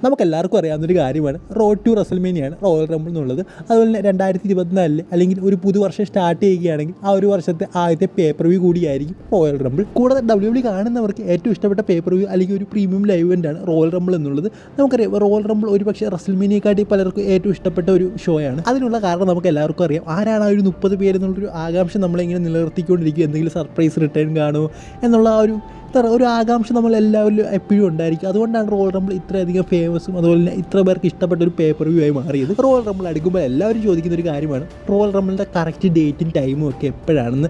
നമുക്കെല്ലാവർക്കും അറിയാവുന്നൊരു കാര്യമാണ് road to റസൽമേനിയാണ് royal rumble എന്നുള്ളത്. അതുപോലെ തന്നെ 2024 അല്ലെങ്കിൽ ഒരു പുതുവർഷം സ്റ്റാർട്ട് ചെയ്യുകയാണെങ്കിൽ ആ ഒരു വർഷത്തെ ആദ്യത്തെ പേപ്പർ വ്യൂ കൂടിയായിരിക്കും റോയൽ റംബിൾ. കൂടാതെ WWE കാണുന്നവർക്ക് ഏറ്റവും ഇഷ്ടപ്പെട്ട പേപ്പർ വ്യൂ അല്ലെങ്കിൽ ഒരു പ്രീമിയം ലൈവ് ഇവൻ്റാണ് റോയൽ റംബിൾ എന്നുള്ളത്. നമുക്കറിയാം റോയൽ റംബിൾ ഒരു പക്ഷേ റസൽമേനിയെക്കാട്ടി പലർക്കും ഏറ്റവും ഇഷ്ടപ്പെട്ട ഒരു ഷോയാണ്. അതിനുള്ള കാരണം നമുക്ക് എല്ലാവർക്കും അറിയാം. ആരാണ് ആ ഒരു 30 പേര് എന്നുള്ളൊരു ആകാംക്ഷ നമ്മളിങ്ങനെ നിലനിർത്തിക്കൊണ്ടിരിക്കും. എന്തെങ്കിലും സർപ്രൈസ് റിട്ടേൺ കാണുമോ എന്നുള്ള ആ ഒരു ആകാംക്ഷ നമ്മളെല്ലാവരിലും എപ്പോഴും ഉണ്ടായിരിക്കും. അതുകൊണ്ടാണ് റോയൽ റംബിൾ ഇത്രയധികം ഫേമസും അതുപോലെ തന്നെ ഇത്ര പേർക്ക് ഇഷ്ടപ്പെട്ട ഒരു പേപ്പർ വ്യൂ ആയി മാറിയത്. റോയൽ റംബിൾ അടുക്കുമ്പോൾ എല്ലാവരും ചോദിക്കുന്ന ഒരു കാര്യമാണ് റോയൽ റംബിളിൻ്റെ കറക്റ്റ് ഡേറ്റും ടൈമും ഒക്കെ എപ്പോഴാണെന്ന്,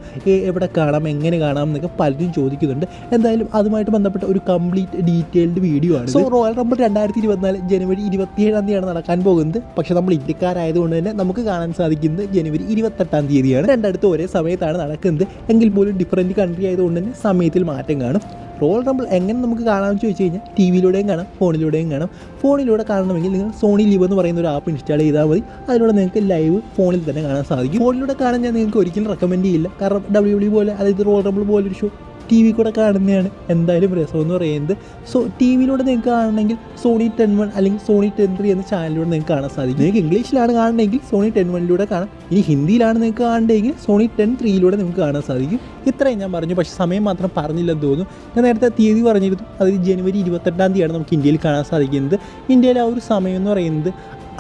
എവിടെ കാണാം, എങ്ങനെ കാണാം എന്നൊക്കെ പലരും ചോദിക്കുന്നുണ്ട്. എന്തായാലും അതുമായിട്ട് ബന്ധപ്പെട്ട ഒരു കംപ്ലീറ്റ് ഡീറ്റെയിൽഡ് വീഡിയോ ആണ്. സോ റോയൽ റംബിൾ 2024 ജനുവരി 27 നടക്കാൻ പോകുന്നത്. പക്ഷേ നമ്മൾ ഇന്ത്യക്കാരായതുകൊണ്ട് തന്നെ നമുക്ക് കാണാൻ സാധിക്കുന്നത് ജനുവരി 28 രണ്ടിടത്തും ഒരേ സമയത്താണ് നടക്കുന്നത്. എങ്കിൽ പോലും ഡിഫറൻറ്റ് കൺട്രി ആയതുകൊണ്ട് തന്നെ സമയത്തിൽ മാറ്റം കാണും. റോയൽ റംബിൾ എങ്ങനെ നമുക്ക് കാണാമെന്ന് ചോദിച്ചു കഴിഞ്ഞാൽ ടി വിയിലൂടെയും കാണാം, ഫോണിലൂടെയും കാണാം. ഫോണിലൂടെ കാണണമെങ്കിൽ നിങ്ങൾ സോണി ലിവ് എന്ന് പറയുന്ന ഒരു ആപ്പ് ഇൻസ്റ്റാൾ ചെയ്താൽ മതി. അതിലൂടെ നിങ്ങൾക്ക് ലൈവ് ഫോണിൽ തന്നെ കാണാൻ സാധിക്കും. ഫോണിലൂടെ കാണാൻ ഞാൻ നിങ്ങൾക്ക് ഒരിക്കലും റെക്കമെൻഡ് ചെയ്യില്ല. കാരണം WWE പോലെ, അതായത് റോയൽ റംബിൾ പോലൊരു ഷോ ടി വി കൂടെ കാണുന്നതാണ് എന്തായാലും രസമെന്ന് പറയുന്നത്. സോ ടി വിയിലൂടെ നിങ്ങൾക്ക് കാണണമെങ്കിൽ സോണി 10-1 അല്ലെങ്കിൽ സോണി 10-3 എന്ന ചാനലിലൂടെ നിങ്ങൾക്ക് കാണാൻ സാധിക്കും. നിങ്ങൾക്ക് ഇംഗ്ലീഷിലാണ് കാണണമെങ്കിൽ സോണി 10-1 കാണാം. ഇനി ഹിന്ദിയിലാണ് നിങ്ങൾക്ക് കാണണമെങ്കിൽ സോണി 10-3 നിങ്ങൾക്ക് കാണാൻ സാധിക്കും. ഇത്രയും ഞാൻ പറഞ്ഞു, പക്ഷേ സമയം മാത്രം പറഞ്ഞില്ലെന്ന് തോന്നുന്നു. ഞാൻ നേരത്തെ തീയതി പറഞ്ഞിരുന്നു, അതായത് ജനുവരി 28 നമുക്ക് ഇന്ത്യയിൽ കാണാൻ സാധിക്കുന്നത്. ഇന്ത്യയിലെ ആ ഒരു സമയം എന്ന് പറയുന്നത്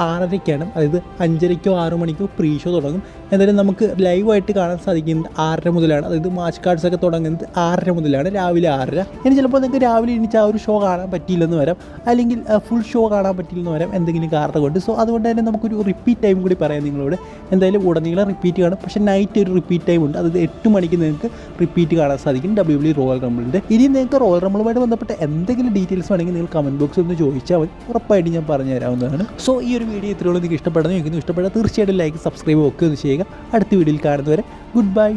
6:30 അതായത് 5:30 6 മണിക്കോ പ്രീ ഷോ തുടങ്ങും. എന്തായാലും നമുക്ക് ലൈവായിട്ട് കാണാൻ സാധിക്കുന്നത് 6:30 മുതലാണ്. അതായത് മാച്ച് കാർഡ്സ് ഒക്കെ തുടങ്ങുന്നത് 6:30 മുതലാണ്, രാവിലെ 6:30. ഇനി ചിലപ്പോൾ നിങ്ങൾക്ക് രാവിലെ എണീച്ച് ആ ഒരു ഷോ കാണാൻ പറ്റിയില്ലെന്ന് വരാം, അല്ലെങ്കിൽ ഫുൾ ഷോ കാണാൻ പറ്റിയില്ലെന്ന് വരാം എന്തെങ്കിലും കാരണം കൊണ്ട്. സോ അതുകൊണ്ട് തന്നെ നമുക്കൊരു റിപ്പീറ്റ് ടൈം കൂടി പറയാം നിങ്ങളോട്. എന്തായാലും ഉടനീളം റിപ്പീറ്റ് കാണും, പക്ഷേ നൈറ്റ് ഒരു റിപ്പീറ്റ് ടൈം ഉണ്ട്. അതായത് 8 മണിക്ക് നിങ്ങൾക്ക് റിപ്പീറ്റ് കാണാൻ സാധിക്കും WWE റോയൽ റംബിളിൻ്റെ. ഇനി നിങ്ങൾക്ക് റോയൽ റംബിളുമായിട്ട് ബന്ധപ്പെട്ട എന്തെങ്കിലും ഡീറ്റെയിൽസ് വേണമെങ്കിൽ നിങ്ങൾ കമൻറ്റ് ബോക്സിൽ ഒന്ന് ചോദിച്ചാൽ മതി, ഉറപ്പായിട്ട് ഞാൻ പറഞ്ഞു തരാവുന്നതാണ്. സോ ഈ ഒരു വീഡിയോ ഇത്രയോളം നിങ്ങൾക്ക് ഇഷ്ടപ്പെടുന്നു. ഇഷ്ടപ്പെട്ടാൽ തീർച്ചയായിട്ടും ലൈക്ക്, സബ്സ്ക്രൈബ് ഒക്കെ ഒന്ന് ചെയ്യുക. അടുത്ത വീഡിയോയിൽ കാണുന്നവരെ ഗുഡ് ബൈ.